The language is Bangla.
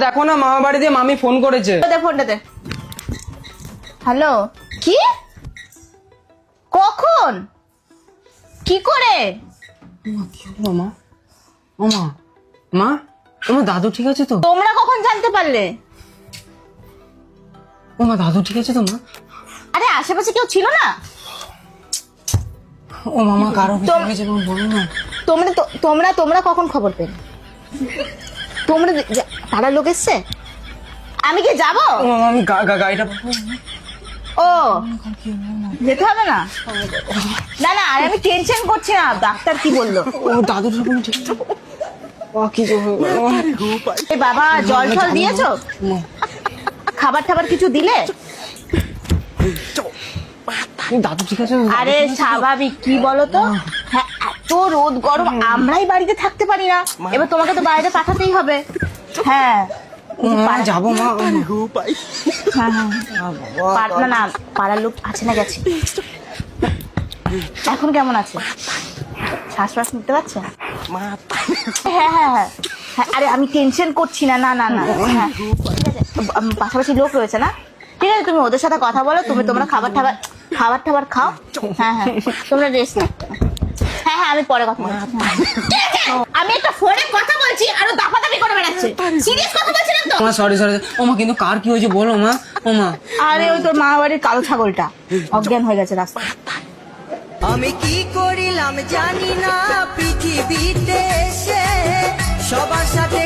দেখো না মামা বাড়ি দিয়ে মামি ফোন করেছে। ফোনটা দে। হ্যালো, কি কখন কি করে? কি হলো মা? ও মা, মা তোমার দাদু ঠিক আছে তো? তোমরা কখন জানতে পারলে? ও মা, দাদু ঠিক আছে তো মা? আরে আশেপাশে কেউ ছিল না? ও মামা কারো কিছু হয়েছে তুমি বলো না। তোমরা কখন খবর পেলে? তোমরা পাড়ার লোক এসছে? আমি কি যাবো? ও মামা আমি গাড়িটা ও যেতে হবে না? না না, আরে আমি টেনশন করছি না, ডাক্তার কি বললো? ও দাদুর সব ঠিক আছে? ও কিছু এ বাবা, জল টল দিয়েছো? খাবার টাবার কিছু দিলে? দাদু ঠিক আছে? আরে স্বাভাবিক, কি বলতো, হ্যাঁ এত রোদ গরম, আমরাই বাড়িতে থাকতে পারি না, এবার তোমাকে তো বাইরে পাঠাতেই হবে। হ্যাঁ যাবো মা। হ্যাঁ হ্যাঁ, না না, পাড়ার লোক আছে না গেছে? এখন কেমন আছে? শ্বাস নিতে পারছে? হ্যাঁ হ্যাঁ হ্যাঁ হ্যাঁ, আরে আমি টেনশন করছি না, না না না, হ্যাঁ ঠিক আছে, পাশাপাশি লোক রয়েছে না, ঠিক আছে, তুমি ওদের সাথে কথা বলো, তোমরা খাবার টাবার খাও। হ্যাঁ হ্যাঁ, তোমরা রেস্ট নাও। হ্যাঁ হ্যাঁ, আমি পরে কথা বলছি। আমি একটা ফোনে কথা বলছি আর দাপাদাপি করে বেড়াচ্ছে, সিরিয়াস কথা বলছিলাম তো। মা সরি ও মা, কিন্তু কার কি হয়েছে বলো মা। ও মা, আরে ওই তোর মা বাড়ির কালো ছাগলটা অজ্ঞান হয়ে গেছে রাস্তায়। আমি কি করিলাম জানি না, পৃথিবীতে এসে সবার সাথে